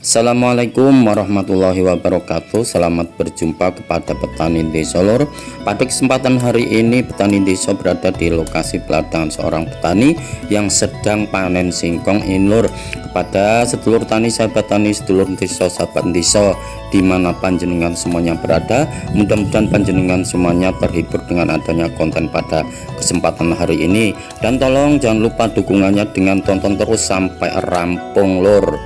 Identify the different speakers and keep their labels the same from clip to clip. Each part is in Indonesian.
Speaker 1: Assalamualaikum warahmatullahi wabarakatuh. Selamat berjumpa kepada petani desa lor. Pada kesempatan hari ini petani desa berada di lokasi peladangan seorang petani yang sedang panen singkong inlur. Kepada sedulur tani, sahabat tani, sedulur desa, sahabat desa di mana panjenengan semuanya berada, mudah-mudahan panjenengan semuanya terhibur dengan adanya konten pada kesempatan hari ini. Dan tolong jangan lupa dukungannya dengan tonton terus sampai rampung lor.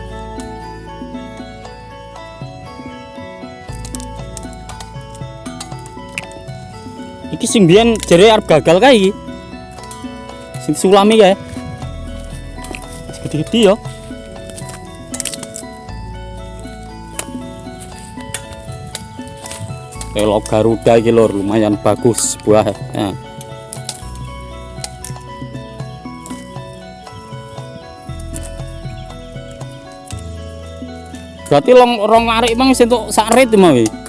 Speaker 1: Iki sing biyen jere arep gagal kae iki. Sing sulami kae. Gede-gede ya. Elok Garuda iki lur, lumayan bagus buah. Ya. Berarti rong larik mang wis entuk sak rit mau iki.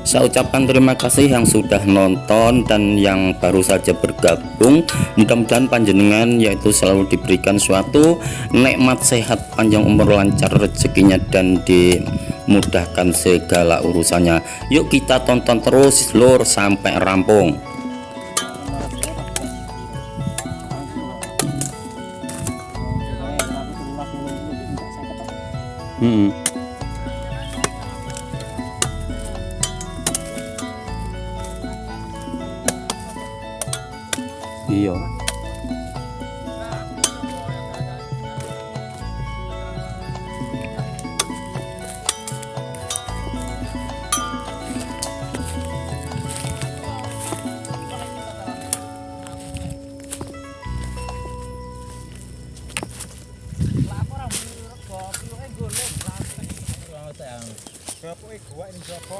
Speaker 1: Saya ucapkan terima kasih yang sudah nonton dan yang baru saja bergabung. Mudah-mudahan panjenengan yaitu selalu diberikan suatu nikmat, sehat, panjang umur, lancar rezekinya, dan dimudahkan segala urusannya. Yuk kita tonton terus lur sampai rampung. Iya.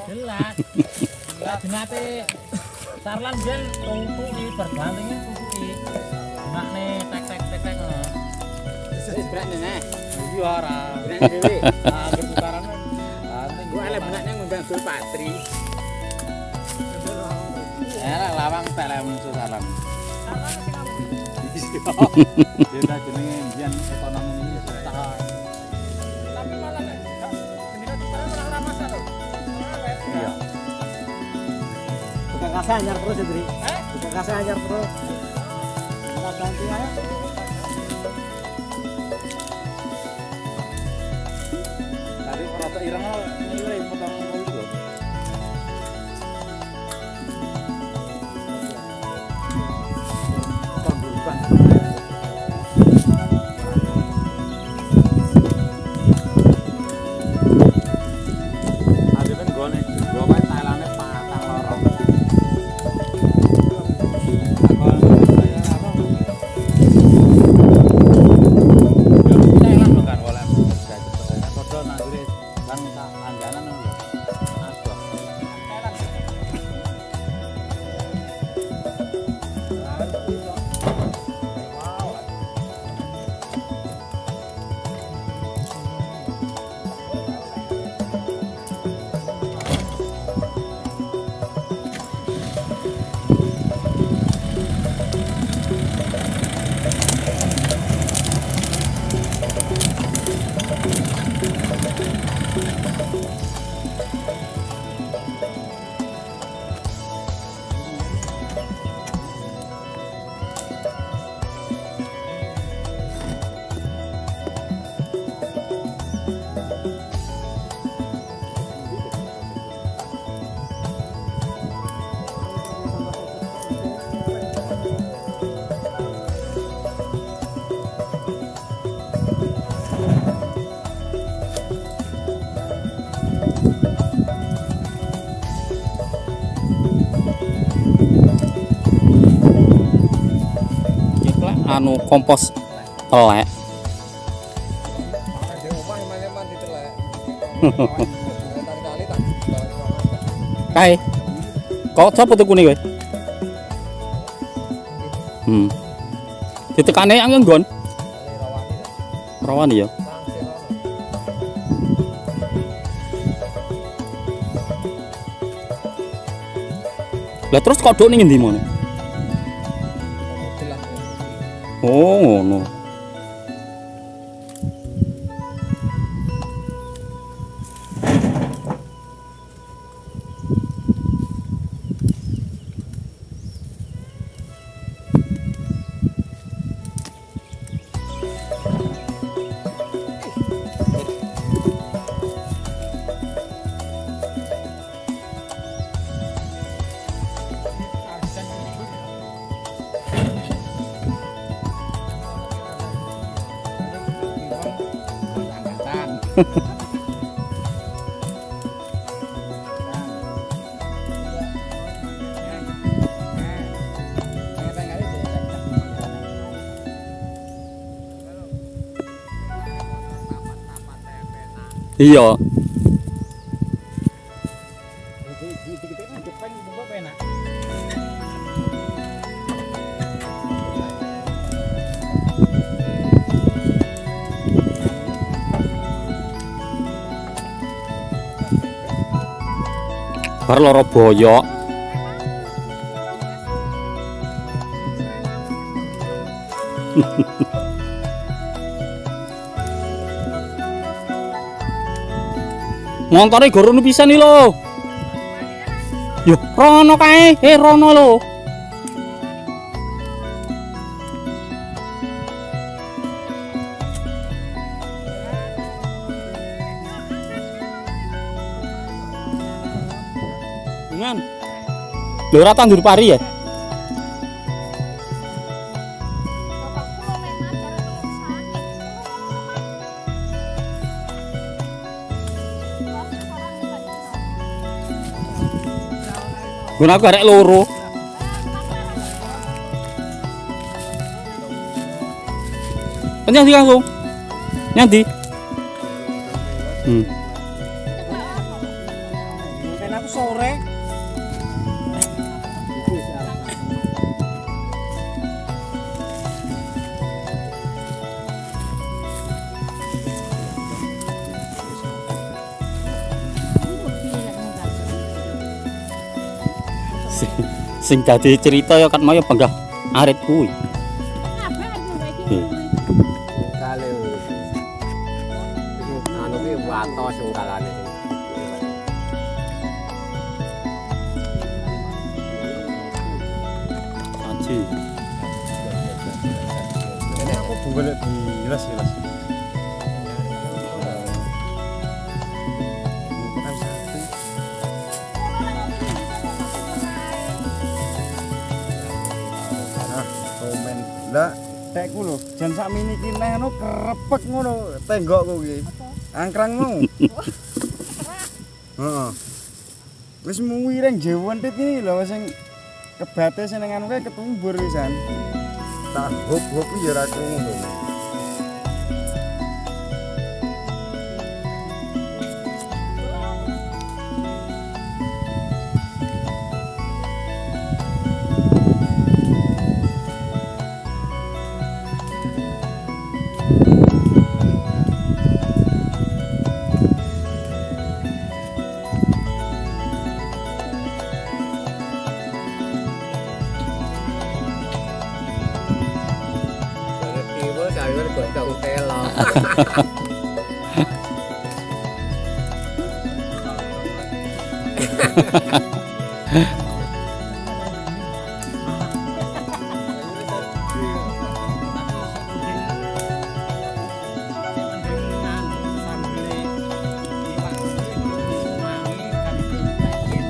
Speaker 2: Jelas. Jenate Sarlan jen tungku berbalingin tungku makne tek ngono. Wis brane neh. Iya ora. Brane dhewe. Ah bertukaran. Gua elek benakne ngundang Sul Patri. Era lawang telem Sarlan. Sarlan sing ngomong. Dia jenenge mbiyen ekonomi ini susah. Tapi malah nek gendine tukaran ora masalah. Iya. Bukan kasih anyar terus ya, Dri? Bukan kasih anyar terus. Kita ganti aja. Tadi rasa ireng nilai potong itu. Pemburukan. Anu kompos telek. Kae. Kok sapa tukune kowe? Ditekane anggen nggon. Rawani ya.
Speaker 1: Lah terus kodok ning endi mono? Oh, ngono. Iya. Bar loro boyok. Montore gorono pisan iki lho. Yo, rono kae. Rono lho. Bungan. Lho ora tandur pari ya? Gun aku arek loro. Nyandi langsung. Nyandi.
Speaker 2: Mungkin aku sore.
Speaker 1: Sing dadi cerita ya kan mau ya panggah arit kuwi.
Speaker 3: Kale anu ki watos ungkalane.
Speaker 1: Aji.
Speaker 3: Ini aku bunggol dilas.
Speaker 4: Lah, tekku lho, jan sakmene iki neh ngono krepek ngono tenggokku iki. Angkrangmu. Heeh. Wis muwireng jewentit iki lho sing kebate seneng anu kae ketumbur wisan. Tak hop-hop ya ora krungu lho.
Speaker 3: Sayur godhong telo.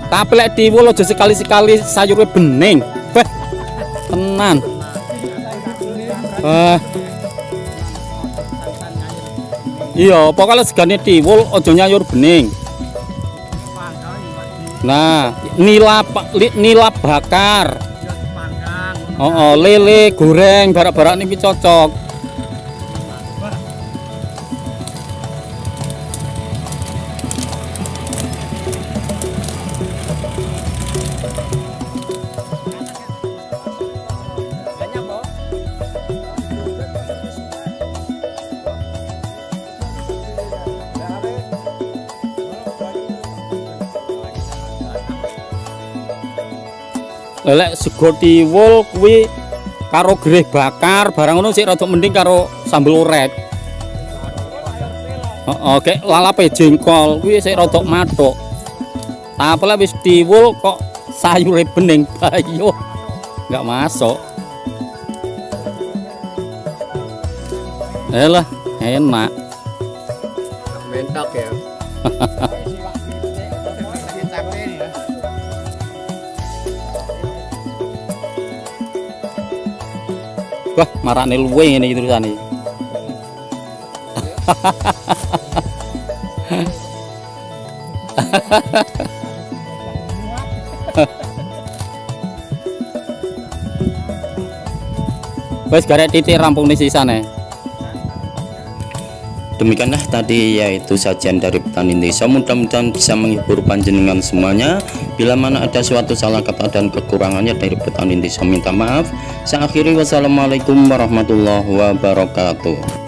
Speaker 1: Tapi lek diwul aja sekali-sekali sayure bening. Weh. Tenan. Iya, pokoknya segane diwul aja nyayur bening. Nah, nila bakar. Oh, lele goreng barak-barak niki cocok.
Speaker 5: Lek sego tiwul kuwi karo gereh bakar barang ngono sik rada mending karo sambel orek. Heeh, kek lalape jengkol kuwi sik rada mathuk. Tapi lek wis tiwul kok sayure bening bayo. Enggak masuk. Elah, enak.
Speaker 3: Mentok ya.
Speaker 5: Wah, marane luwe ngene iki terusane. Wes garek titik rampung nih sisane.
Speaker 1: Demikianlah tadi yaitu sajian dari petani desa, mudah-mudahan bisa menghibur panjenengan semuanya. Bila mana ada suatu salah kata dan kekurangannya dari petani desa minta maaf. Saya akhiri, wassalamualaikum warahmatullahi wabarakatuh.